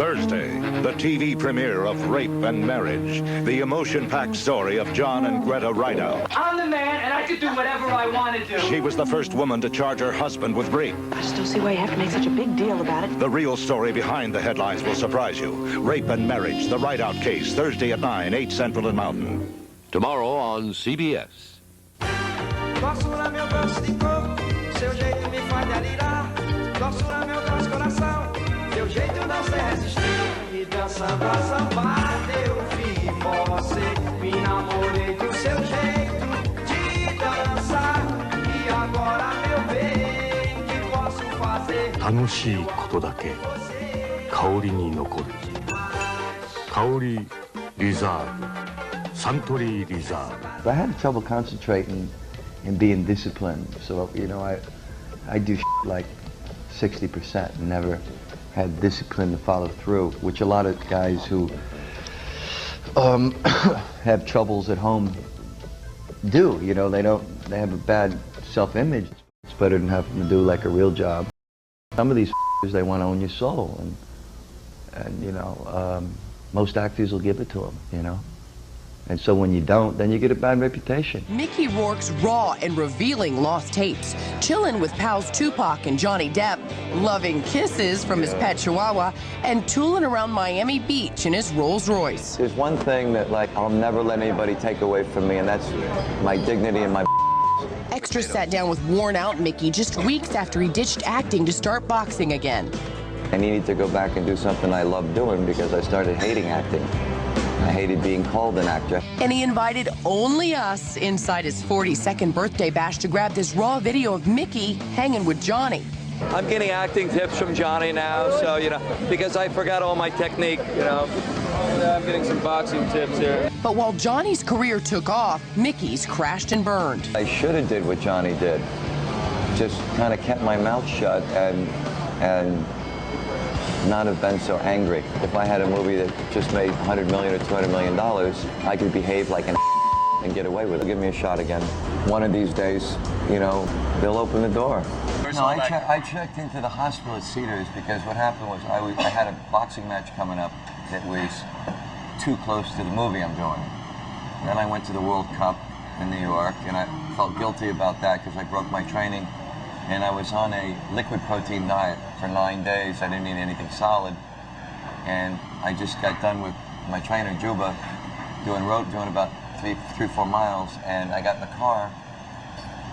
Thursday, the TV premiere of Rape and Marriage, the emotion-packed story of John and Greta Rideout. I'm the man, and I can do whatever I want to do. She was the first woman to charge her husband with rape. I just don't see why you have to make such a big deal about it. The real story behind the headlines will surprise you. Rape and Marriage, the Rideout case, Thursday at 9, 8 Central and Mountain. Tomorrow on CBS. Doçura meu doce de cor, seu jeito me faz delirar. Doçura meu doce coração, seu jeito não sei resistir. E dançando a samba, eu vi você. Me namorei do seu jeito de dançar. E agora, meu bem, que posso fazer? 楽しいことだけ香りに残る香りリザーブサントリーリザーブ I had trouble concentrating and being disciplined, so you know I do like 60% and never had discipline to follow through, which a lot of guys who have troubles at home do. You know, they have a bad self-image. It's better than having to do like a real job. Some of these they want to own your soul, and you know, most actors will give it to them, you know. And so when you don't, then you get a bad reputation. Mickey Rourke's raw and revealing lost tapes, chillin' with pals Tupac and Johnny Depp, loving kisses from his pet Chihuahua, and tooling around Miami Beach in his Rolls Royce. There's one thing that I'll never let anybody take away from me, and that's my dignity and my Extra sat down with worn-out Mickey just weeks after he ditched acting to start boxing again. I needed to go back and do something I loved doing because I started hating acting. I hated being called an actor. And he invited only us inside his 42nd birthday bash to grab this raw video of Mickey hanging with Johnny. I'm getting acting tips from Johnny now, so, you know, because I forgot all my technique, you know. I'm getting some boxing tips here. But while Johnny's career took off, Mickey's crashed and burned. I should have did what Johnny did. Just kind of kept my mouth shut and not have been so angry. If I had a movie that just made $100 million or $200 million, I could behave like an and get away with it. Give me a shot again. One of these days, you know, they'll open the door. No, I checked into the hospital at Cedars because what happened was I had a boxing match coming up that was too close to the movie I'm doing. Then I went to the World Cup in New York, and I felt guilty about that because I broke my training. And I was on a liquid protein diet for 9 days. I didn't eat anything solid. And I just got done with my trainer, Juba, doing about 3-4 miles. And I got in the car.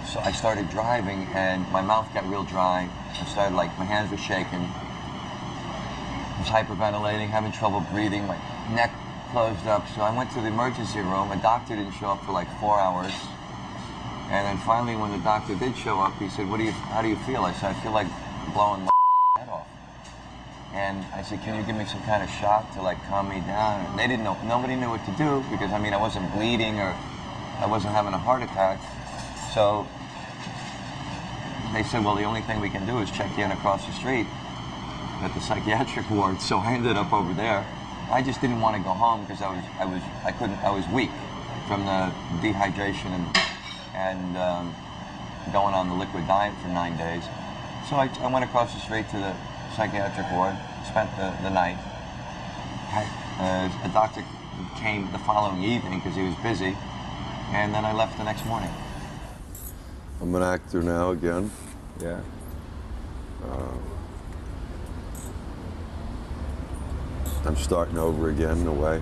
So I started driving, and my mouth got real dry. I started, my hands were shaking. I was hyperventilating, having trouble breathing. My neck closed up. So I went to the emergency room. A doctor didn't show up for 4 hours. And then finally, when the doctor did show up, he said, how do you feel? I said, I feel like blowing my head off. And I said, can you give me some kind of shot to calm me down? And they didn't know, nobody knew what to do because I wasn't bleeding or I wasn't having a heart attack. So they said, well, the only thing we can do is check you in across the street at the psychiatric ward. So I ended up over there. I just didn't want to go home because I was weak from the dehydration and going on the liquid diet for 9 days. So I went across the street to the psychiatric ward, spent the night. A doctor came the following evening because he was busy, and then I left the next morning. I'm an actor now again. Yeah. I'm starting over again in a way.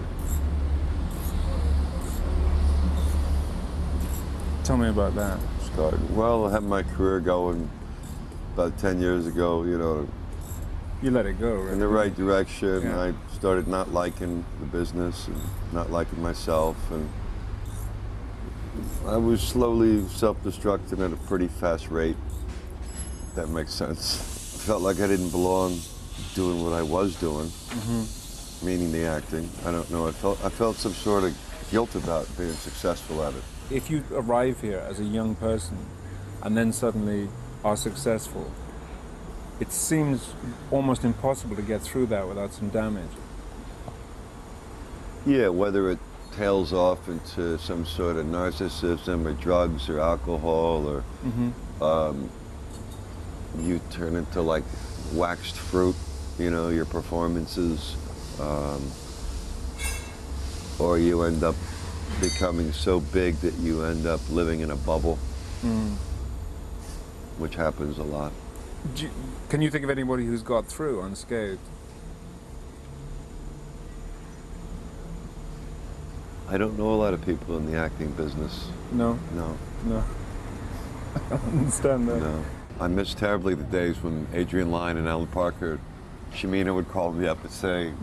Tell me about that. Well, I had my career going about 10 years ago, you know. You let it go, right? In the right direction. Yeah. I started not liking the business and not liking myself, and I was slowly self-destructing at a pretty fast rate, if that makes sense. I felt like I didn't belong doing what I was doing, meaning the acting. I don't know, I felt some sort of guilt about being successful at it. If you arrive here as a young person and then suddenly are successful, it seems almost impossible to get through that without some damage. Yeah, whether it tails off into some sort of narcissism or drugs or alcohol or you turn into waxed fruit you know, your performances, or you end up becoming so big that you end up living in a bubble, which happens a lot. Can you think of anybody who's got through unscathed? I don't know a lot of people in the acting business. No? No. No. I don't understand that. No. I miss terribly the days when Adrian Lyne and Alan Parker, Shamina would call me up and say,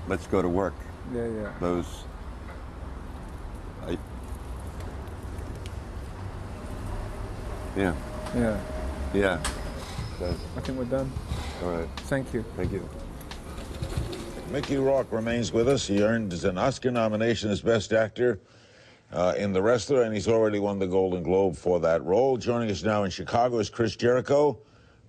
let's go to work. Yeah, yeah. Those... Yeah. Yeah. Yeah. I think we're done. All right. Thank you. Thank you. Mickey Rourke remains with us. He earned an Oscar nomination as Best Actor in The Wrestler, and he's already won the Golden Globe for that role. Joining us now in Chicago is Chris Jericho,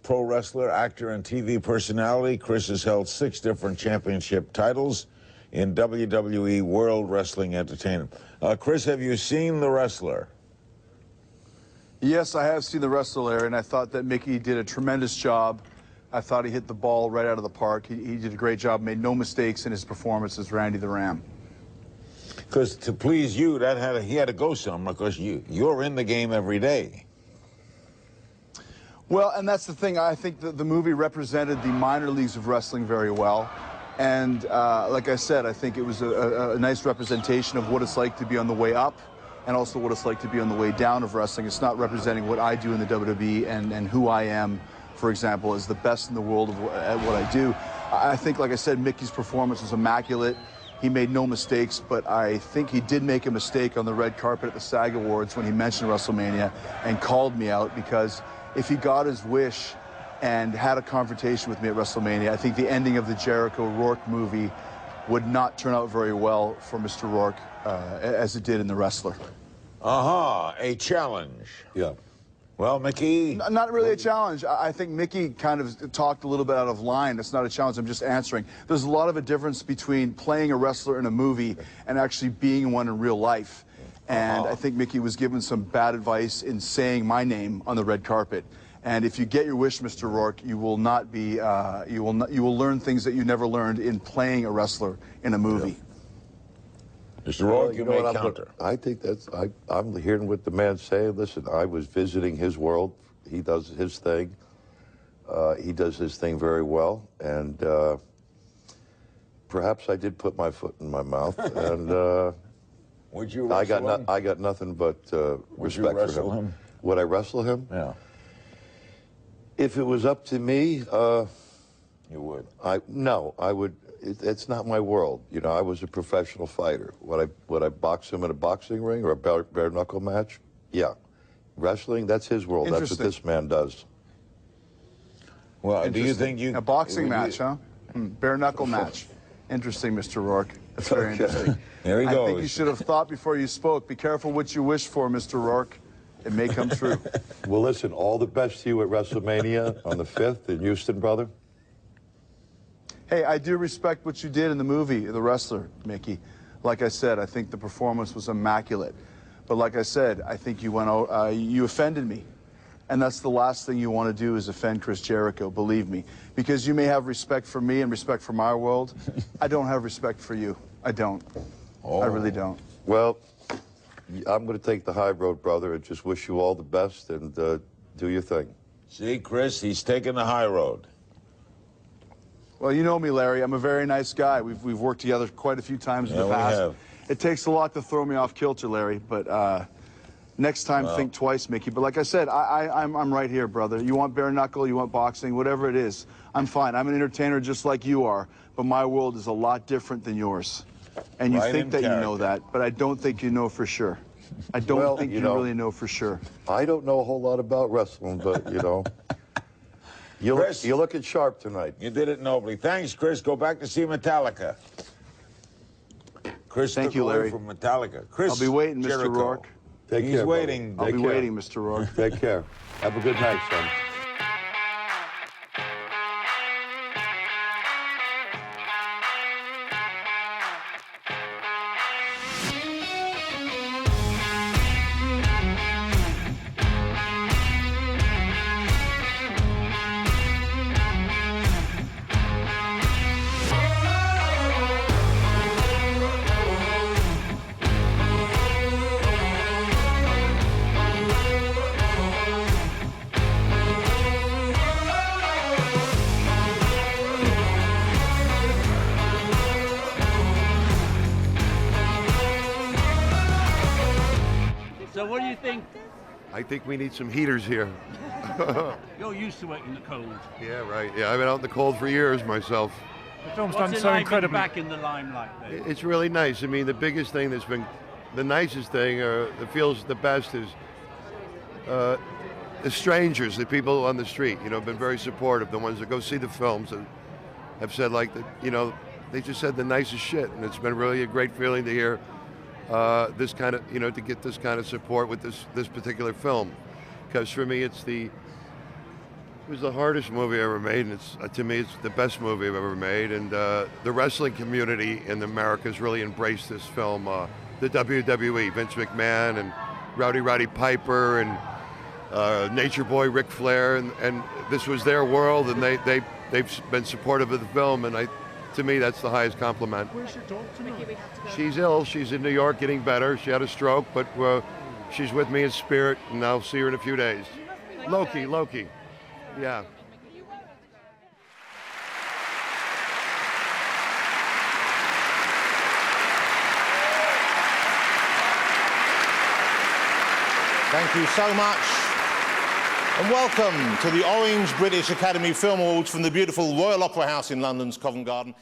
pro wrestler, actor, and TV personality. Chris has held 6 different championship titles in WWE World Wrestling Entertainment. Chris, have you seen The Wrestler? Yes, I have seen The Wrestler, Larry, and I thought that Mickey did a tremendous job. I thought he hit the ball right out of the park. He did a great job, made no mistakes in his performance as Randy the Ram. Because to please you, he had to go somewhere, because you're in the game every day. Well, and that's the thing. I think that the movie represented the minor leagues of wrestling very well. And like I said, I think it was a nice representation of what it's like to be on the way up and also what it's like to be on the way down of wrestling. It's not representing what I do in the WWE and who I am, for example, as the best in the world at what I do. I think, like I said, Mickey's performance was immaculate. He made no mistakes, but I think he did make a mistake on the red carpet at the SAG Awards when he mentioned WrestleMania and called me out, because if he got his wish and had a confrontation with me at WrestleMania, I think the ending of the Jericho Rourke movie would not turn out very well for Mr. Rourke as it did in The Wrestler. A challenge. Yeah. Well, Mickey... Not really a challenge. I think Mickey kind of talked a little bit out of line. It's not a challenge, I'm just answering. There's a lot of a difference between playing a wrestler in a movie and actually being one in real life. And I think Mickey was given some bad advice in saying my name on the red carpet. And if you get your wish, Mr. Rourke, you will not be, you will learn things that you never learned in playing a wrestler in a movie. Yeah. Mr. Rourke, you may counter. I think that's, I'm hearing what the man's saying. Listen, I was visiting his world. He does his thing. He does his thing very well. And perhaps I did put my foot in my mouth. And would you wrestle him? I got nothing but respect for him. Would I wrestle him? Yeah. If it was up to me, you would. No, I would. It's not my world. You know, I was a professional fighter. Would I box him in a boxing ring or a bare knuckle match? Yeah. Wrestling, that's his world. That's what this man does. Well, do you think you... A boxing match, huh? Bare knuckle match. Interesting, Mr. Rourke. That's very interesting. There he goes. I think you should have thought before you spoke. Be careful what you wish for, Mr. Rourke. It may come true. Well, listen, all the best to you at WrestleMania on the 5th in Houston, brother. Hey, I do respect what you did in the movie, The Wrestler, Mickey. Like I said, I think the performance was immaculate. But like I said, I think you went out, you offended me. And that's the last thing you want to do is offend Chris Jericho, believe me. Because you may have respect for me and respect for my world. I don't have respect for you. I don't. I really don't. Well, I'm going to take the high road, brother, and just wish you all the best and do your thing. See, Chris, he's taking the high road. Well, you know me, Larry. I'm a very nice guy. We've worked together quite a few times in the past. We have. It takes a lot to throw me off kilter, Larry, but next time think twice, Mickey. But like I said, I'm right here, brother. You want bare knuckle, you want boxing, whatever it is, I'm fine. I'm an entertainer just like you are, but my world is a lot different than yours. And you think that you know that, but I don't think you know for sure. I don't think you really know for sure. I don't know a whole lot about wrestling, but, you know, you're looking sharp tonight. You did it nobly. Thanks, Chris. Go back to see Metallica. Chris, thank you, Larry. From Metallica. Chris, I'll be waiting, Jericho. Mr. Rourke. He's waiting. I'll be waiting, Mr. Rourke. Take care. Have a good night, son. So what do you think? I think we need some heaters here. You're used to working in the cold. Yeah, right. Yeah, I've been out in the cold for years myself. The film's What's done it so like incredibly. back in the limelight, Dave? It's really nice. I mean, the biggest thing that's been, the nicest thing, or that feels the best is the strangers, the people on the street, you know, have been very supportive. The ones that go see the films and have said, like, you know, they just said the nicest shit. And it's been really a great feeling to hear this kind of, you know, to get this kind of support with this particular film. Because for me, it was the hardest movie I ever made, and it's to me, it's the best movie I've ever made. And the wrestling community in America has really embraced this film. The WWE, Vince McMahon and Roddy Piper and Nature Boy Ric Flair, and this was their world, and they've been supportive of the film, and to me, that's the highest compliment. Where's your daughter tonight? She's ill. She's in New York getting better. She had a stroke, but she's with me in spirit, and I'll see her in a few days. Loki. Yeah. Thank you so much. And welcome to the Orange British Academy Film Awards from the beautiful Royal Opera House in London's Covent Garden.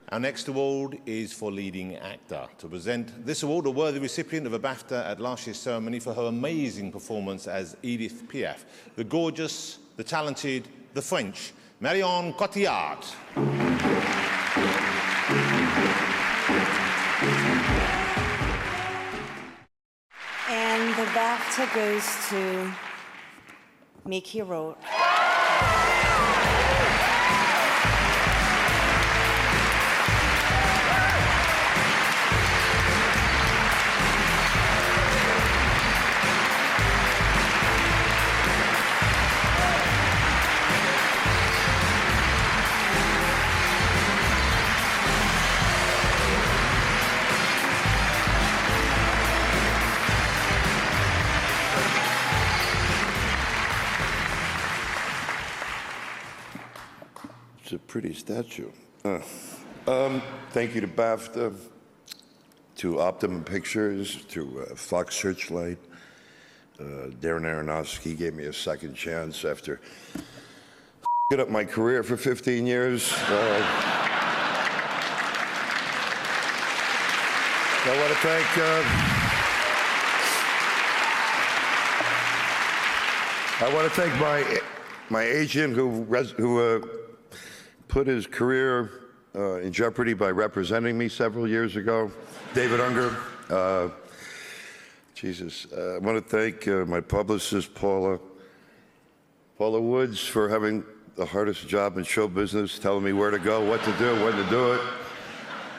Our next award is for leading actor. To present this award, a worthy recipient of a BAFTA at last year's ceremony for her amazing performance as Edith Piaf, the gorgeous, the talented, the French, Marion Cotillard. And the BAFTA goes to Mickey Rourke. It's a pretty statue. Thank you to BAFTA, to Optimum Pictures, to Fox Searchlight. Darren Aronofsky gave me a second chance after f***ing up my career for 15 years. I want to thank my agent who put his career in jeopardy by representing me several years ago, David Unger. I want to thank my publicist, Paula Woods, for having the hardest job in show business, telling me where to go, what to do, when to do it,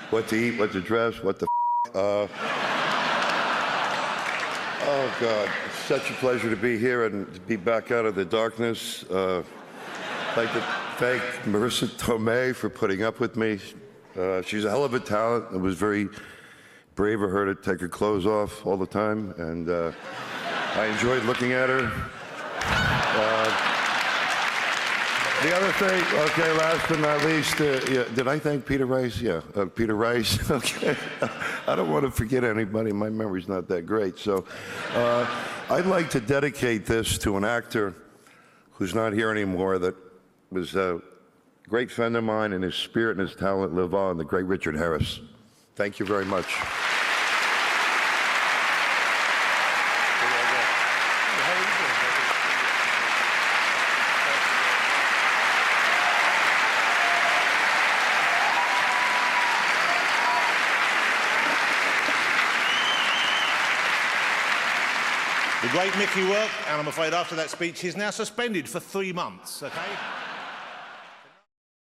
what to eat, what to dress, what the oh God, it's such a pleasure to be here and to be back out of the darkness. I'd like to thank Marissa Tomei for putting up with me. She's a hell of a talent. It was very brave of her to take her clothes off all the time, and I enjoyed looking at her. The other thing, okay, last but not least, did I thank Peter Rice? Yeah, Peter Rice, okay. I don't want to forget anybody. My memory's not that great. So I'd like to dedicate this to an actor who's not here anymore that was a great friend of mine, and his spirit and his talent live on, the great Richard Harris. Thank you very much. The great Mickey Rourke, and I'm afraid after that speech, he's now suspended for 3 months, okay?